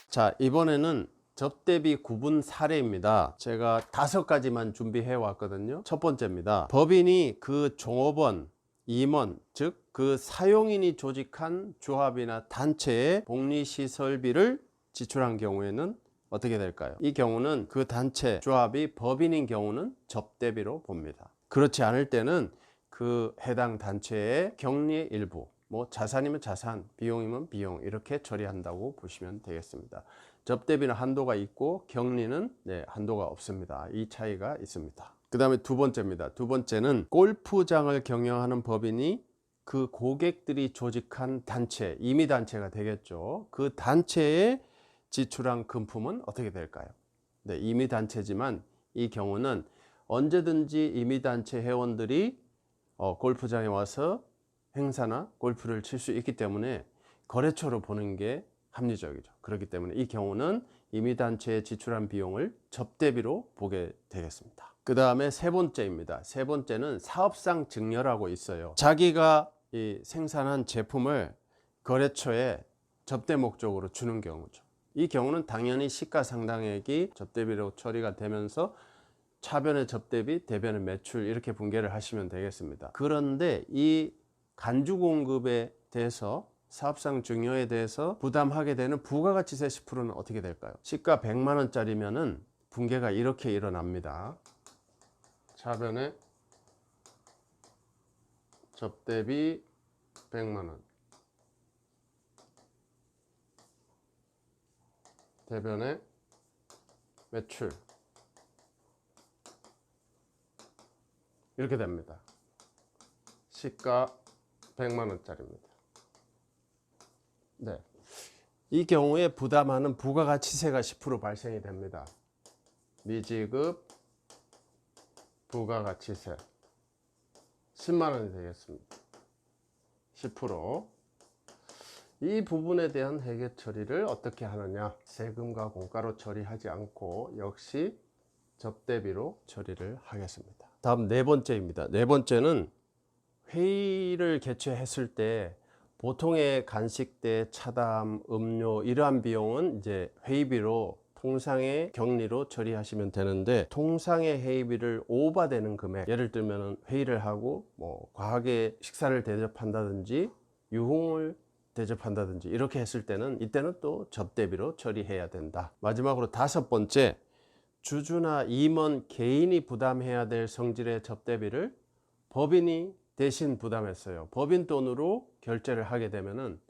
자, 이번에는 접대비 구분 사례입니다. 제가 5가지만 준비해 왔거든요. 첫 번째입니다. 법인이 그 종업원, 임원, 즉 그 사용인이 조직한 조합이나 단체에 복리시설비를 지출한 경우에는 어떻게 될까요? 이 경우는 그 단체, 조합이 법인인 경우는 접대비로 봅니다. 그렇지 않을 때는 그 해당 단체의 격리의 일부, 뭐 자산이면 자산, 비용이면 비용 이렇게 처리한다고 보시면 되겠습니다. 접대비는 한도가 있고 격리는 한도가 없습니다. 이 차이가 있습니다. 그 다음에 두 번째입니다. 두 번째는 골프장을 경영하는 법인이 그 고객들이 조직한 단체, 임의단체가 되겠죠. 그 단체에 지출한 금품은 어떻게 될까요? 임의단체지만 이 경우는 언제든지 임의단체 회원들이 골프장에 와서 행사나 골프를 칠 수 있기 때문에 거래처로 보는 게 합리적이죠. 그렇기 때문에 이 경우는 임의단체에 지출한 비용을 접대비로 보게 되겠습니다. 그 다음에 세 번째입니다. 세 번째는 사업상 증여라고 있어요. 자기가 이 생산한 제품을 거래처에 접대 목적으로 주는 경우죠. 이 경우는 당연히 시가상당액이 접대비로 처리가 되면서 차변의 접대비, 대변의 매출 이렇게 분계를 하시면 되겠습니다. 그런데 이 간주 공급에 대해서 사업상 증여에 대해서 부담하게 되는 부가가치세 10%는 어떻게 될까요? 시가 100만 원짜리면은 분계가 이렇게 일어납니다. 차변의 접대비 100만 원, 대변의 매출 이렇게 됩니다. 시가 100만 원짜리입니다. 이 경우에 부담하는 부가가치세가 10% 발생이 됩니다. 미지급 부가가치세 10만 원이 되겠습니다. 10%. 이 부분에 대한 회계 처리를 어떻게 하느냐? 세금과 공가로 처리하지 않고 역시 접대비로 처리를 하겠습니다. 다음 네 번째입니다. 네 번째는 회의를 개최했을 때 보통의 간식대, 차담, 음료 이러한 비용은 이제 회의비로 통상의 격리로 처리하시면 되는데, 통상의 회의비를 오버되는 금액, 예를 들면 회의를 하고 뭐 과하게 식사를 대접한다든지 유흥을 대접한다든지 이렇게 했을 때는 이때는 또 접대비로 처리해야 된다. 마지막으로 다섯 번째, 주주나 임원 개인이 부담해야 될 성질의 접대비를 법인이 대신 부담했어요. 법인 돈으로 결제를 하게 되면은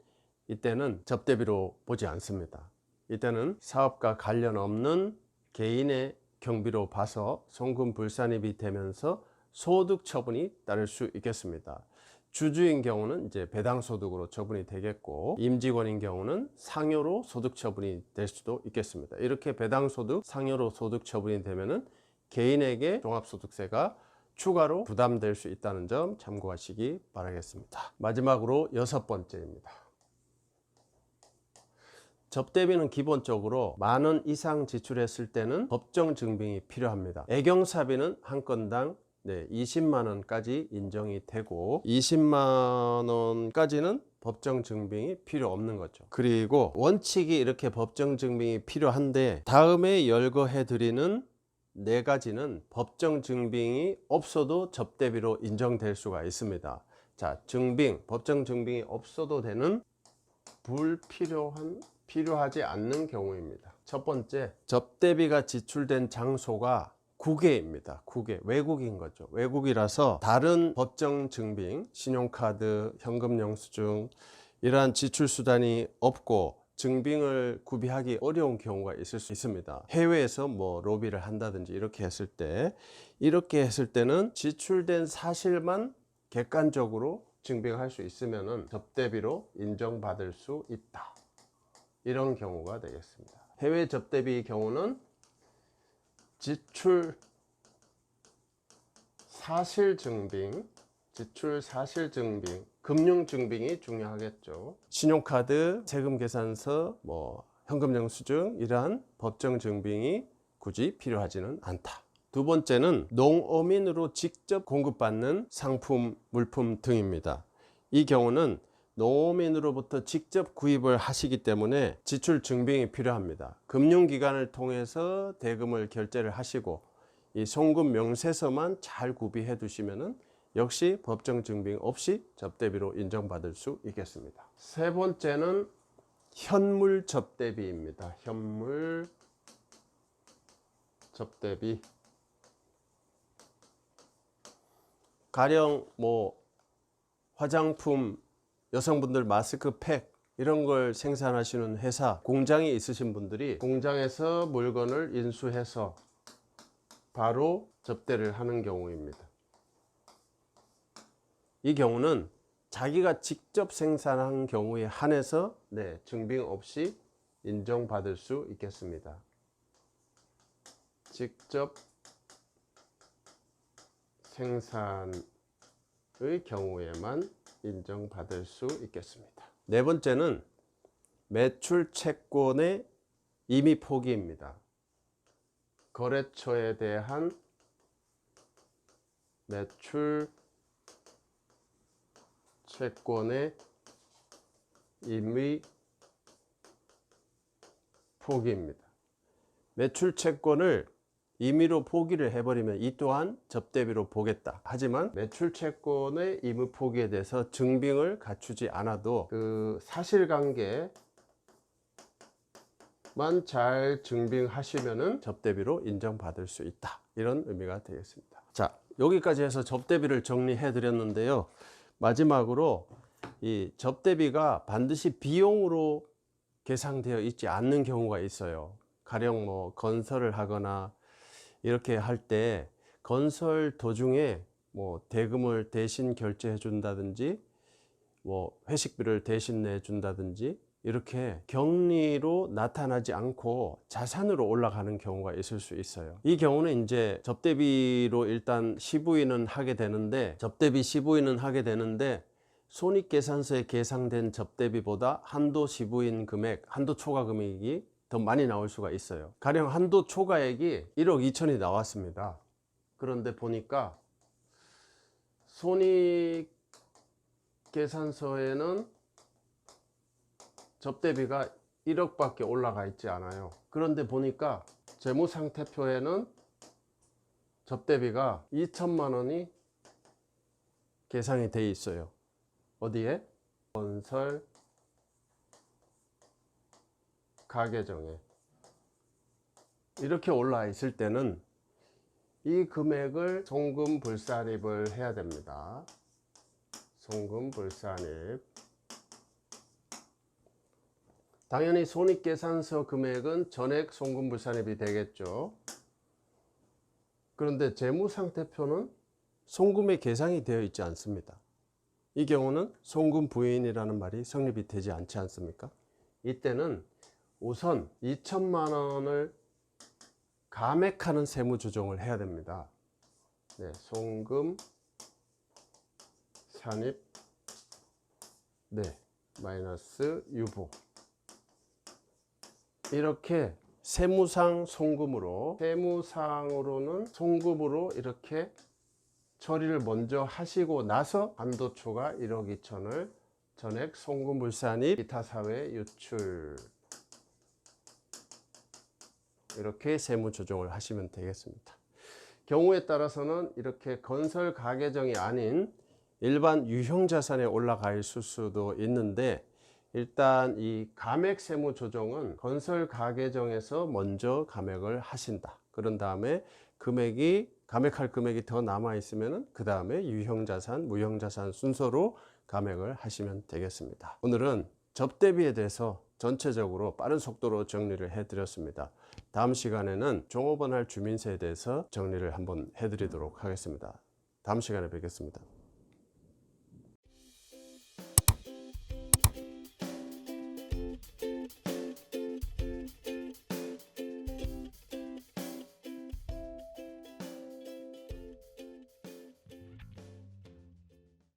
이때는 접대비로 보지 않습니다. 이때는 사업과 관련 없는 개인의 경비로 봐서 송금불산입이 되면서 소득 처분이 따를 수 있겠습니다. 주주인 경우는 이제 배당소득으로 처분이 되겠고, 임직원인 경우는 상여로 소득 처분이 될 수도 있겠습니다. 이렇게 배당소득, 상여로 소득 처분이 되면은 개인에게 종합소득세가 추가로 부담될 수 있다는 점 참고하시기 바라겠습니다. 마지막으로 여섯 번째입니다. 접대비는 기본적으로 10,000원 이상 지출했을 때는 법정 증빙이 필요합니다. 애경사비는 한 건당 20만 원까지 인정이 되고 20만 원까지는 법정 증빙이 필요 없는 거죠. 그리고 원칙이 이렇게 법정 증빙이 필요한데, 다음에 열거해 드리는 4가지는 법정 증빙이 없어도 접대비로 인정될 수가 있습니다. 자, 증빙, 법정 증빙이 없어도 되는 필요하지 않는 경우입니다. 첫 번째, 접대비가 지출된 장소가 국외입니다. 국외, 외국인 거죠. 외국이라서 다른 법정 증빙, 신용카드, 현금 영수증 이러한 지출 수단이 없고 증빙을 구비하기 어려운 경우가 있을 수 있습니다. 해외에서 뭐 로비를 한다든지 이렇게 했을 때는 지출된 사실만 객관적으로 증빙할 수 있으면 접대비로 인정받을 수 있다. 이런 경우가 되겠습니다. 해외 접대비 경우는 지출 사실 증빙, 금융 증빙이 중요하겠죠. 신용카드, 세금 계산서, 뭐 현금 영수증 이러한 법정 증빙이 굳이 필요하지는 않다. 두 번째는 농어민으로 직접 공급받는 상품, 물품 등입니다. 이 경우는 농업인으로부터 직접 구입을 하시기 때문에 지출 증빙이 필요합니다. 금융기관을 통해서 대금을 결제를 하시고 이 송금 명세서만 잘 구비해 두시면은 역시 법정 증빙 없이 접대비로 인정받을 수 있겠습니다. 세 번째는 현물 접대비입니다. 현물 접대비. 가령 화장품, 여성분들 마스크팩 이런 걸 생산하시는 회사, 공장이 있으신 분들이 공장에서 물건을 인수해서 바로 접대를 하는 경우입니다. 이 경우는 자기가 직접 생산한 경우에 한해서 증빙 없이 인정받을 수 있겠습니다. 직접 생산의 경우에만 인정받을 수 있겠습니다. 네 번째는 매출 채권의 임의 포기입니다. 거래처에 대한 매출 채권의 임의 포기입니다. 매출 채권을 임의로 포기를 해버리면 이 또한 접대비로 보겠다. 하지만 매출 채권의 임의 포기에 대해서 증빙을 갖추지 않아도 그 사실관계만 잘 증빙하시면은 접대비로 인정받을 수 있다. 이런 의미가 되겠습니다. 자, 여기까지 해서 접대비를 정리해 드렸는데요. 마지막으로 이 접대비가 반드시 비용으로 계상되어 있지 않는 경우가 있어요. 가령 건설을 하거나 이렇게 할 때 건설 도중에 대금을 대신 결제해 준다든지 회식비를 대신 내 준다든지 이렇게 경리로 나타나지 않고 자산으로 올라가는 경우가 있을 수 있어요. 이 경우는 이제 접대비로 일단 시부인은 하게 되는데 손익계산서에 계상된 접대비보다 한도 시부인 금액, 한도 초과 금액이 더 많이 나올 수가 있어요. 가령 한도 초과액이 1억 2천이 나왔습니다. 그런데 보니까 손익계산서에는 접대비가 1억밖에 올라가 있지 않아요. 그런데 보니까 재무상태표에는 접대비가 2천만 원이 계상이 돼 있어요. 어디에? 건설 가계정에. 이렇게 올라와 있을 때는 이 금액을 송금불산입을 해야 됩니다. 송금불산입. 당연히 손익계산서 금액은 전액 송금불산입이 되겠죠. 그런데 재무상태표는 송금에 계상이 되어 있지 않습니다. 이 경우는 송금부인이라는 말이 성립이 되지 않지 않습니까? 이때는 우선 2천만 원을 감액하는 세무조정을 해야 됩니다. 송금 산입 마이너스 유보. 이렇게 세무상으로는 송금으로 이렇게 처리를 먼저 하시고 나서 한도 초과 1억 2천을 전액 송금불산입 기타 사회 유출, 이렇게 세무 조정을 하시면 되겠습니다. 경우에 따라서는 이렇게 건설 가계정이 아닌 일반 유형자산에 올라가 있을 수도 있는데, 일단 이 감액 세무 조정은 건설 가계정에서 먼저 감액을 하신다. 그런 다음에 감액할 금액이 더 남아 있으면 그 다음에 유형자산, 무형자산 순서로 감액을 하시면 되겠습니다. 오늘은 접대비에 대해서 전체적으로 빠른 속도로 정리를 해 드렸습니다. 다음 시간에는 종업원 할 주민세에 대해서 정리를 한번 해 드리도록 하겠습니다. 다음 시간에 뵙겠습니다.